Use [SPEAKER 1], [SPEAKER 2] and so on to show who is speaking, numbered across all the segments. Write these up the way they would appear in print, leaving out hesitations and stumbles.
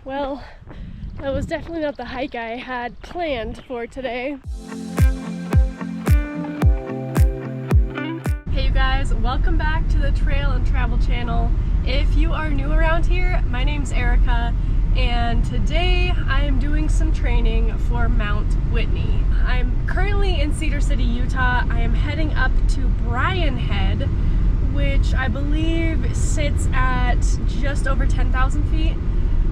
[SPEAKER 1] Well, that was definitely not the hike I had planned for today. Hey you guys, welcome back to the Trail and Travel channel. If you are new around here, my name's Erica, and today I am doing some training for Mount Whitney. I'm currently in Cedar City, Utah. I am heading up to Bryan Head, which I believe sits at just over 10,000 feet.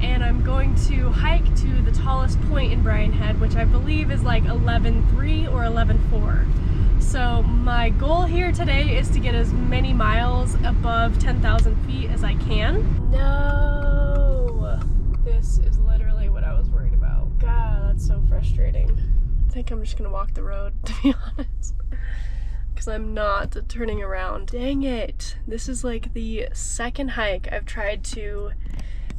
[SPEAKER 1] And I'm going to hike to the tallest point in Bryan Head, which I believe is like 11.3 or 11.4. So my goal here today is to get as many miles above 10,000 feet as I can. No, this is literally what I was worried about. God, that's so frustrating. I think I'm just gonna walk the road, to be honest, because I'm not turning around. Dang it. This is like the second hike I've tried to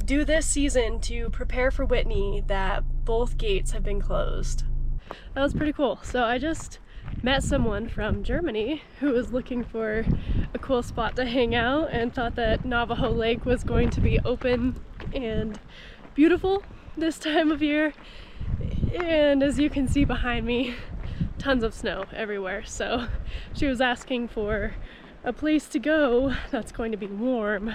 [SPEAKER 1] do this season to prepare for Whitney that both gates have been closed. That was pretty cool. So I just met someone from Germany who was looking for a cool spot to hang out and thought that Navajo Lake was going to be open and beautiful this time of year. And as you can see behind me, tons of snow everywhere. So she was asking for a place to go that's going to be warm.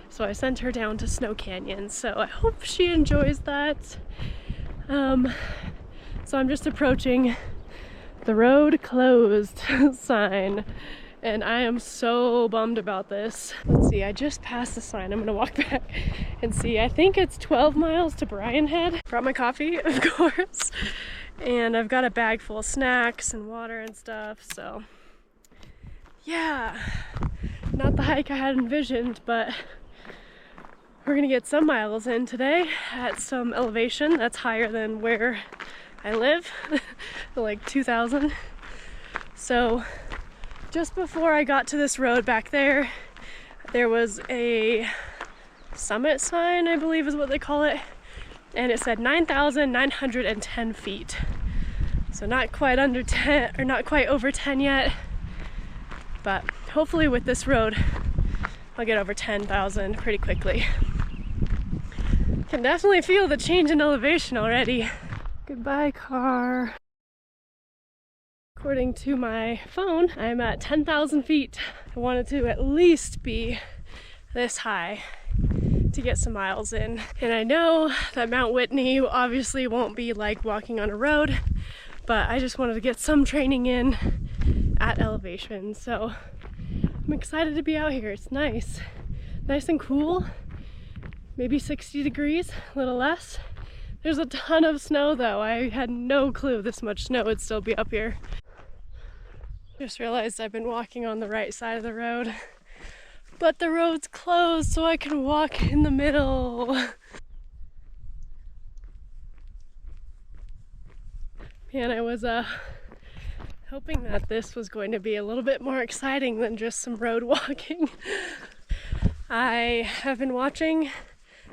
[SPEAKER 1] So I sent her down to Snow Canyon, so I hope she enjoys that. So I'm just approaching the road closed sign, and I am so bummed about this. Let's see, I just passed the sign. I'm gonna walk back and see. I think it's 12 miles to Bryan Head. Brought my coffee, of course, and I've got a bag full of snacks and water and stuff, so yeah, not the hike I had envisioned, but we're gonna get some miles in today at some elevation that's higher than where I live, like 2,000. So just before I got to this road back there, there was a summit sign, I believe is what they call it, and it said 9,910 feet. So not quite under 10, or not quite over 10 yet, but hopefully with this road I'll get over 10,000 pretty quickly. Can definitely feel the change in elevation already. Goodbye, car. According to my phone, I'm at 10,000 feet. I wanted to at least be this high to get some miles in. And I know that Mount Whitney obviously won't be like walking on a road, but I just wanted to get some training in at elevation. So I'm excited to be out here. It's nice. Nice and cool. Maybe 60 degrees, a little less. There's a ton of snow though. I had no clue this much snow would still be up here. Just realized I've been walking on the right side of the road, but the road's closed so I can walk in the middle. Man, I was hoping that this was going to be a little bit more exciting than just some road walking. I have been watching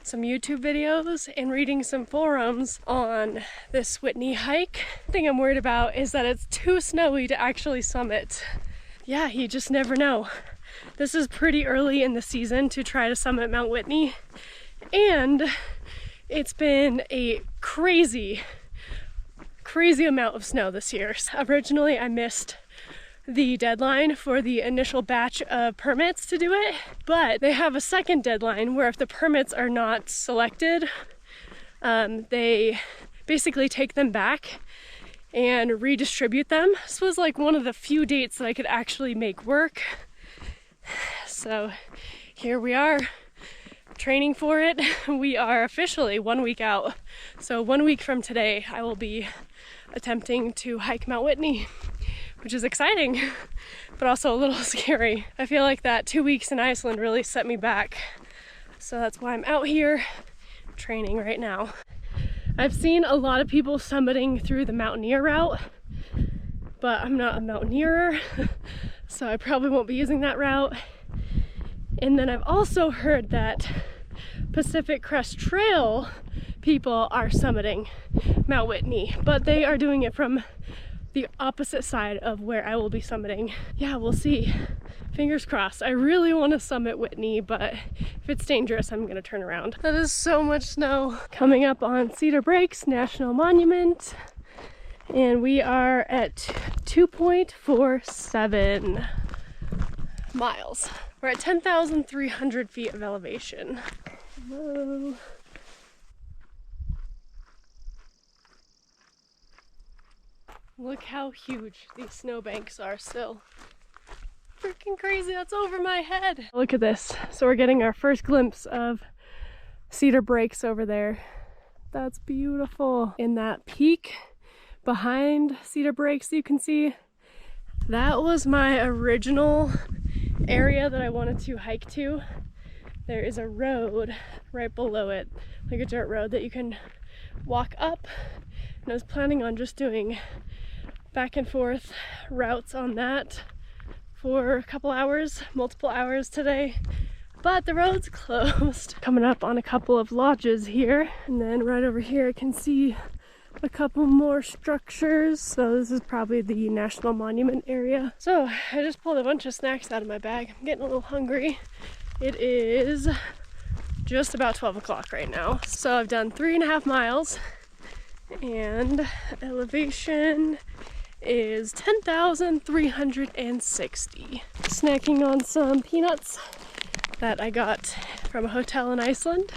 [SPEAKER 1] some YouTube videos and reading some forums on this Whitney hike. The thing I'm worried about is that it's too snowy to actually summit. Yeah, you just never know. This is pretty early in the season to try to summit Mount Whitney, and it's been a crazy amount of snow this year. Originally, I missed the deadline for the initial batch of permits to do it, but they have a second deadline where if the permits are not selected, they basically take them back and redistribute them. This was like one of the few dates that I could actually make work. So here we are, training for it. We are officially 1 week out. So 1 week from today, I will be attempting to hike Mount Whitney, which is exciting, but also a little scary. I feel like that 2 weeks in Iceland really set me back. So that's why I'm out here training right now. I've seen a lot of people summiting through the mountaineer route, but I'm not a mountaineerer, so I probably won't be using that route. And then I've also heard that Pacific Crest Trail people are summiting Mount Whitney, but they are doing it from the opposite side of where I will be summiting. Yeah, we'll see. Fingers crossed. I really want to summit Whitney, but if it's dangerous, I'm gonna turn around. That is so much snow. Coming up on Cedar Breaks National Monument, and we are at 2.47 miles. We're at 10,300 feet of elevation. Whoa. Look how huge these snowbanks are still. Freaking crazy, that's over my head. Look at this. So we're getting our first glimpse of Cedar Breaks over there. That's beautiful. In that peak behind Cedar Breaks you can see, that was my original area that I wanted to hike to. There is a road right below it, like a dirt road that you can walk up, and I was planning on just doing back and forth routes on that for a couple hours, multiple hours today, but the road's closed. Coming up on a couple of lodges here, and then right over here I can see a couple more structures. So this is probably the National Monument area. So I just pulled a bunch of snacks out of my bag. I'm getting a little hungry. It is just about 12 o'clock right now. So I've done 3.5 miles, and elevation is 10,360. Snacking on some peanuts that I got from a hotel in Iceland.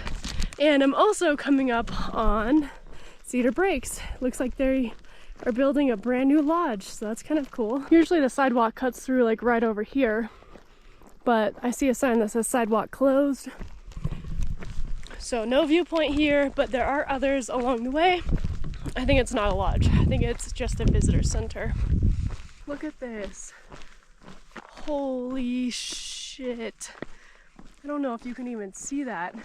[SPEAKER 1] And I'm also coming up on Cedar Breaks. Looks like they are building a brand new lodge, so that's kind of cool. Usually the sidewalk cuts through like right over here, but I see a sign that says sidewalk closed. So no viewpoint here, but there are others along the way. I think it's not a lodge. I think it's just a visitor center. Look at this. Holy shit. I don't know if you can even see that.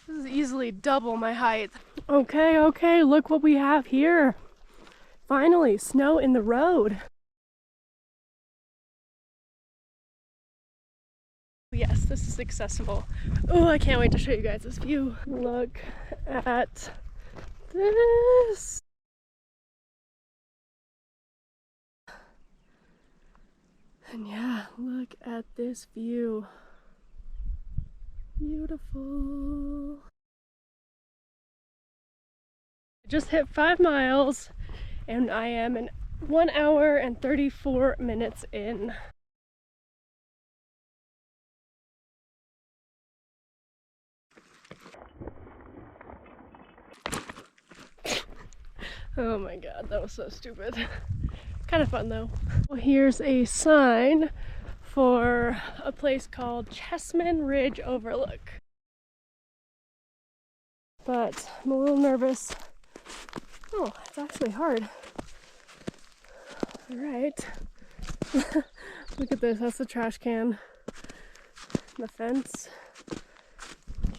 [SPEAKER 1] This is easily double my height. Okay, look what we have here. Finally, snow in the road. Yes, this is accessible. Oh, I can't wait to show you guys this view. Look at this. And yeah, look at this view. Beautiful. I just hit 5 miles and I am in 1 hour and 34 minutes in. Oh my god, that was so stupid. Kind of fun though. Well, here's a sign for a place called Chessman Ridge Overlook. But I'm a little nervous. Oh, it's actually hard. Alright. Look at this, that's the trash can. The fence.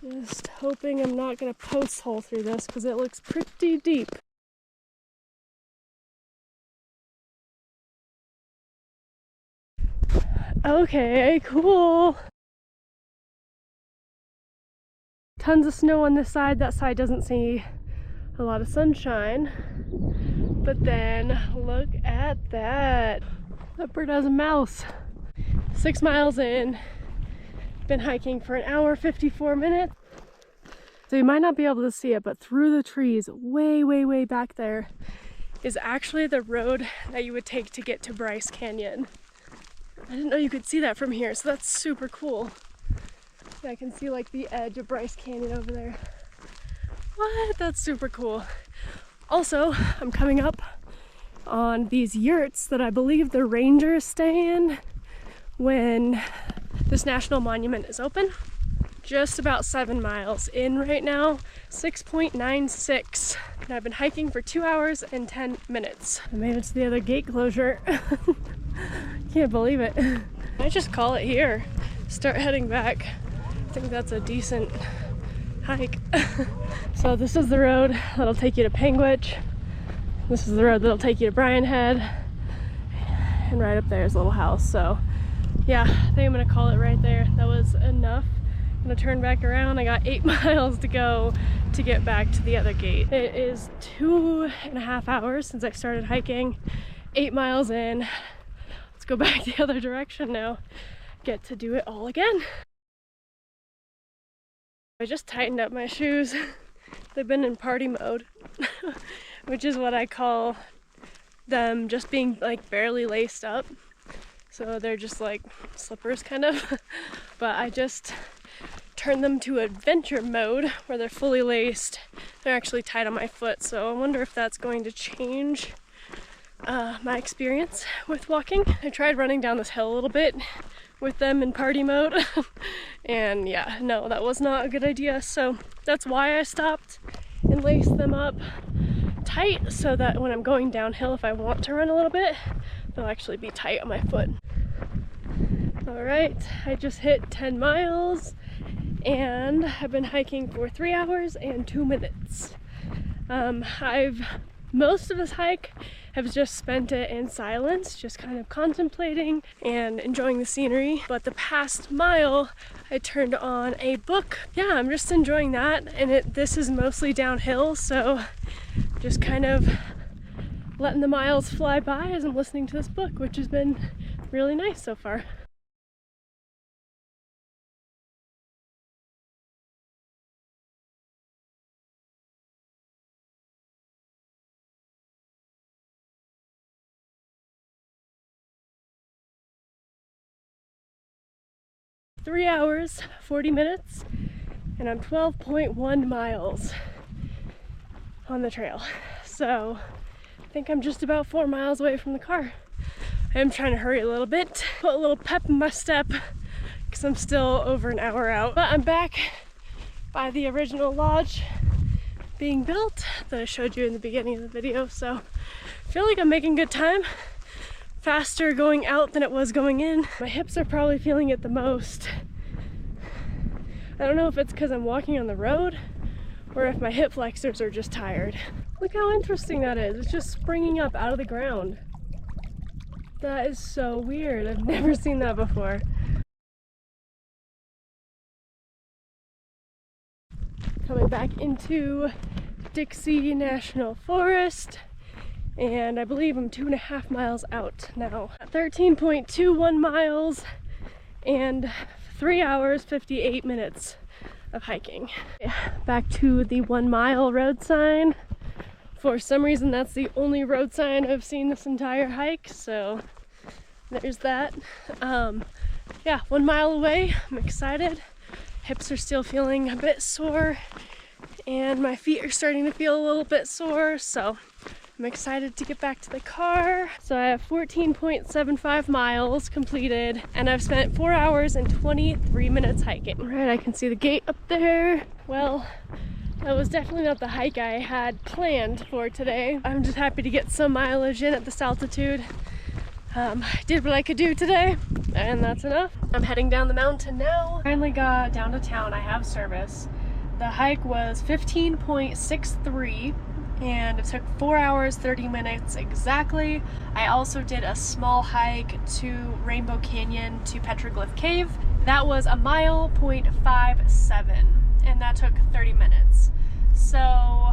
[SPEAKER 1] Just hoping I'm not gonna post hole through this because it looks pretty deep. Okay, cool. Tons of snow on this side. That side doesn't see a lot of sunshine. But then look at that. That bird has a mouse. 6 miles in. Been hiking for 1 hour, 54 minutes. So you might not be able to see it, but through the trees, way back there, is actually the road that you would take to get to Bryce Canyon. I didn't know you could see that from here, so that's super cool. I can see like the edge of Bryce Canyon over there. What? That's super cool. Also, I'm coming up on these yurts that I believe the rangers stay in when this national monument is open. Just about 7 miles in right now, 6.96. And I've been hiking for 2 hours and 10 minutes. I made it to the other gate closure. Can't believe it. I just call it here. Start heading back. I think that's a decent hike. So this is the road that'll take you to Panguitch. This is the road that'll take you to Bryan Head. And right up there is a little house. So yeah, I think I'm gonna call it right there. That was enough. I'm gonna turn back around. I got 8 miles to go to get back to the other gate. It is 2.5 hours since I started hiking, 8 miles in. Let's go back the other direction now. Get to do it all again. I just tightened up my shoes. They've been in party mode, which is what I call them, just being like barely laced up. So they're just like slippers kind of, but I just turned them to adventure mode where they're fully laced. They're actually tied on my foot, so I wonder if that's going to change my experience with walking. I tried running down this hill a little bit with them in party mode and yeah, no, that was not a good idea. So that's why I stopped and laced them up tight, so that when I'm going downhill, if I want to run a little bit, they'll actually be tight on my foot. All right, I just hit 10 miles and I've been hiking for 3 hours and 2 minutes. Most of this hike have just spent it in silence, just kind of contemplating and enjoying the scenery. But the past mile, I turned on a book. Yeah, I'm just enjoying that. And this is mostly downhill, so just kind of letting the miles fly by as I'm listening to this book, which has been really nice so far. Three hours, 40 minutes, and I'm 12.1 miles on the trail. So I think I'm just about 4 miles away from the car. I am trying to hurry a little bit, put a little pep in my step because I'm still over an hour out. But I'm back by the original lodge being built that I showed you in the beginning of the video. So I feel like I'm making good time. Faster going out than it was going in. My hips are probably feeling it the most. I don't know if it's because I'm walking on the road or if my hip flexors are just tired. Look how interesting that is. It's just springing up out of the ground. That is so weird. I've never seen that before. Coming back into Dixie National Forest. And I believe I'm 2.5 miles out now. 13.21 miles and 3 hours, 58 minutes of hiking. Yeah, back to the 1 mile road sign. For some reason, that's the only road sign I've seen this entire hike, so there's that. Yeah, 1 mile away. I'm excited. Hips are still feeling a bit sore, and my feet are starting to feel a little bit sore, so I'm excited to get back to the car. So I have 14.75 miles completed, and I've spent 4 hours and 23 minutes hiking. All right, I can see the gate up there. Well, that was definitely not the hike I had planned for today. I'm just happy to get some mileage in at this altitude. I did what I could do today, and that's enough. I'm heading down the mountain now. Finally got down to town. I have service. The hike was 15.63. and it took 4 hours, 30 minutes exactly. I also did a small hike to Rainbow Canyon to Petroglyph Cave. That was 1.57 and that took 30 minutes. So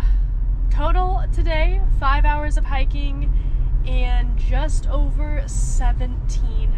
[SPEAKER 1] total today, 5 hours of hiking and just over 17